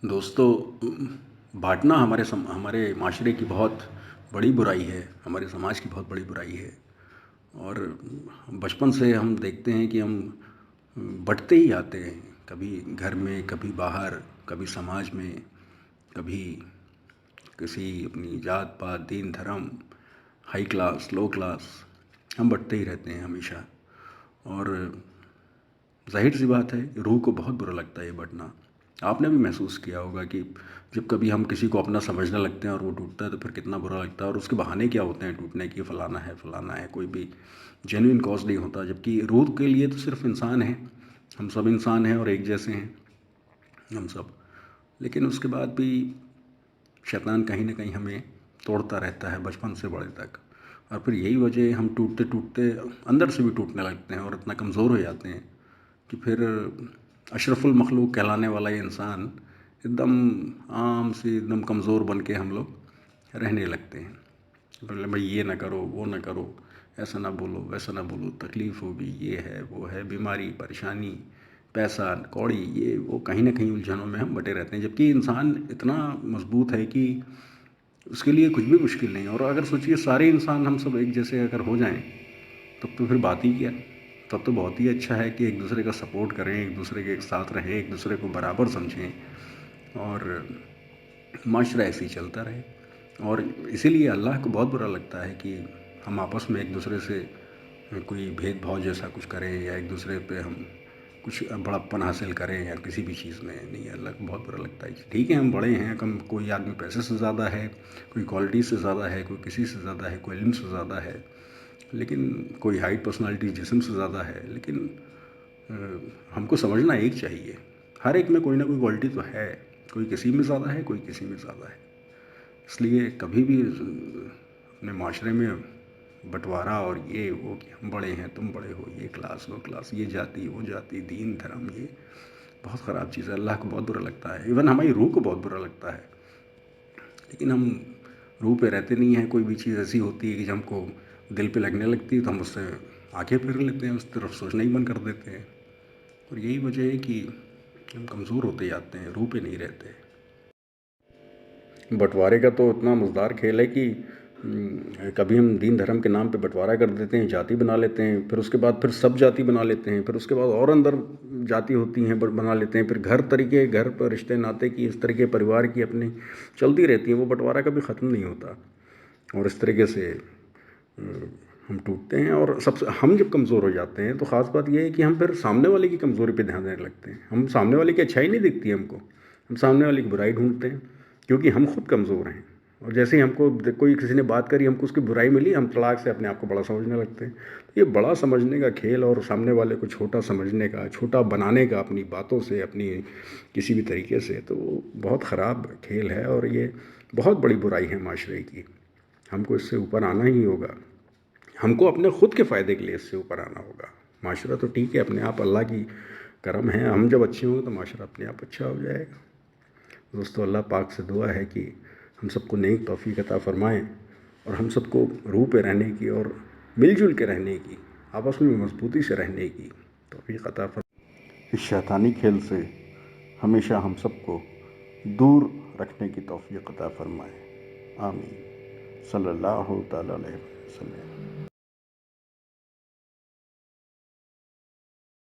دوستو، بانٹنا ہمارے معاشرے کی بہت بڑی برائی ہے، ہمارے سماج کی بہت بڑی برائی ہے۔ اور بچپن سے ہم دیکھتے ہیں کہ ہم بٹتے ہی آتے ہیں، کبھی گھر میں، کبھی باہر، کبھی سماج میں، کبھی کسی اپنی ذات پات، دین دھرم، ہائی کلاس، لو کلاس، ہم بٹتے ہی رہتے ہیں ہمیشہ۔ اور ظاہر سی بات ہے، روح کو بہت برا لگتا ہے یہ بٹنا۔ آپ نے بھی محسوس کیا ہوگا کہ جب کبھی ہم کسی کو اپنا سمجھنے لگتے ہیں اور وہ ٹوٹتا ہے تو پھر کتنا برا لگتا ہے، اور اس کے بہانے کیا ہوتے ہیں ٹوٹنے کی، فلانا ہے فلانا ہے، کوئی بھی جینوئن کاز نہیں ہوتا، جبکہ روح کے لیے تو صرف انسان ہے، ہم سب انسان ہیں اور ایک جیسے ہیں ہم سب۔ لیکن اس کے بعد بھی شیطان کہیں نہ کہیں ہمیں توڑتا رہتا ہے بچپن سے بڑے تک، اور پھر یہی وجہ ہے ہم ٹوٹتے ٹوٹتے اندر سے بھی ٹوٹنے لگتے ہیں اور اتنا کمزور ہو جاتے ہیں کہ پھر اشرف المخلوق کہلانے والا یہ انسان ایک دم عام سی، ایک دم کمزور بن کے ہم لوگ رہنے لگتے ہیں۔ بولے بھائی یہ نہ کرو، وہ نہ کرو، ایسا نہ بولو، ویسا نہ بولو، تکلیف ہوگی، یہ ہے وہ ہے، بیماری، پریشانی، پیسہ کوڑی، یہ وہ، کہیں نہ کہیں الجھنوں میں ہم بٹے رہتے ہیں، جبکہ انسان اتنا مضبوط ہے کہ اس کے لیے کچھ بھی مشکل نہیں ہے۔ اور اگر سوچیے سارے انسان ہم سب ایک جیسے اگر ہو جائیں تب تو پھر بات ہی کیا، تب تو بہت ہی اچھا ہے کہ ایک دوسرے کا سپورٹ کریں، ایک دوسرے کے ساتھ رہیں، ایک دوسرے کو برابر سمجھیں، اور معاشرہ ایسے ہی چلتا رہے۔ اور اسی لیے اللہ کو بہت برا لگتا ہے کہ ہم آپس میں ایک دوسرے سے کوئی بھید بھاؤ جیسا کچھ کریں، یا ایک دوسرے پہ ہم کچھ بڑاپن حاصل کریں، یا کسی بھی چیز میں نہیں، اللہ کو بہت برا لگتا ہے۔ ٹھیک ہے، ہم بڑے ہیں، کوئی آدمی پیسے سے زیادہ ہے، کوئی کوالٹی سے زیادہ ہے، کوئی کسی سے زیادہ ہے، کوئی علم سے زیادہ ہے، لیکن کوئی ہائٹ پرسنالٹی جسم سے زیادہ ہے، لیکن ہم کو سمجھنا ایک چاہیے، ہر ایک میں کوئی نہ کوئی کوالٹی تو ہے، کوئی کسی میں زیادہ ہے، کوئی کسی میں زیادہ ہے۔ اس لیے کبھی بھی اپنے معاشرے میں بٹوارا اور یہ وہ کہ ہم بڑے ہیں، تم بڑے ہو، یہ کلاس وہ کلاس، یہ جاتی وہ جاتی، دین دھرم، یہ بہت خراب چیز ہے، اللہ کو بہت برا لگتا ہے، ایون ہماری روح کو بہت برا لگتا ہے۔ لیکن ہم روح پہ رہتے نہیں ہیں، کوئی بھی چیز ایسی ہوتی ہے کہ جب ہم کو دل پہ لگنے لگتی ہے تو ہم اس سے آنکھیں پھیر لیتے ہیں، اس طرف سوچنا ہی بند کر دیتے ہیں۔ اور یہی وجہ ہے کہ ہم کمزور ہوتے جاتے ہیں، روح پہ نہیں رہتے۔ بٹوارے کا تو اتنا مزدار کھیل ہے کہ کبھی ہم دین دھرم کے نام پہ بٹوارا کر دیتے ہیں، جاتی بنا لیتے ہیں، پھر اس کے بعد پھر سب جاتی بنا لیتے ہیں، پھر اس کے بعد اور اندر جاتی ہوتی ہیں بنا لیتے ہیں، پھر گھر پر رشتے ناطے کی، اس طریقے پریوار کی اپنی چلتی رہتی ہیں، وہ بٹوارا کبھی ختم نہیں ہوتا۔ اور اس طریقے سے ہم ٹوٹتے ہیں، اور ہم جب کمزور ہو جاتے ہیں تو خاص بات یہ ہے کہ ہم پھر سامنے والے کی کمزوری پہ دھیان دینے لگتے ہیں، ہم سامنے والے کی اچھائی نہیں دکھتی ہم کو، ہم سامنے والے کی برائی ڈھونڈتے ہیں، کیونکہ ہم خود کمزور ہیں۔ اور جیسے ہی ہم کو کوئی کسی نے بات کری، ہم کو اس کی برائی ملی، ہم تڑاک سے اپنے آپ کو بڑا سمجھنے لگتے ہیں۔ یہ بڑا سمجھنے کا کھیل اور سامنے والے کو چھوٹا سمجھنے کا، چھوٹا بنانے کا اپنی باتوں سے، اپنی کسی بھی طریقے سے، تو بہت خراب کھیل ہے، اور یہ بہت بڑی برائی ہے معاشرے کی۔ ہم کو اس سے اوپر آنا ہی ہوگا، ہم کو اپنے خود کے فائدے کے لیے اس سے اوپر آنا ہوگا۔ معاشرہ تو ٹھیک ہے، اپنے آپ اللہ کی کرم ہے، ہم جب اچھے ہوں گے تو معاشرہ اپنے آپ اچھا ہو جائے گا۔ دوستو، اللہ پاک سے دعا ہے کہ ہم سب کو نیک توفیق عطا فرمائیں، اور ہم سب کو روح پہ رہنے کی اور مل جل کے رہنے کی، آپس میں مضبوطی سے رہنے کی توفیق عطا فرمائیں۔ اس شیطانی کھیل سے ہمیشہ ہم سب کو دور رکھنے کی توفیق عطا فرمائے، آمین، صلی اللہ تعالی علیہ وسلم۔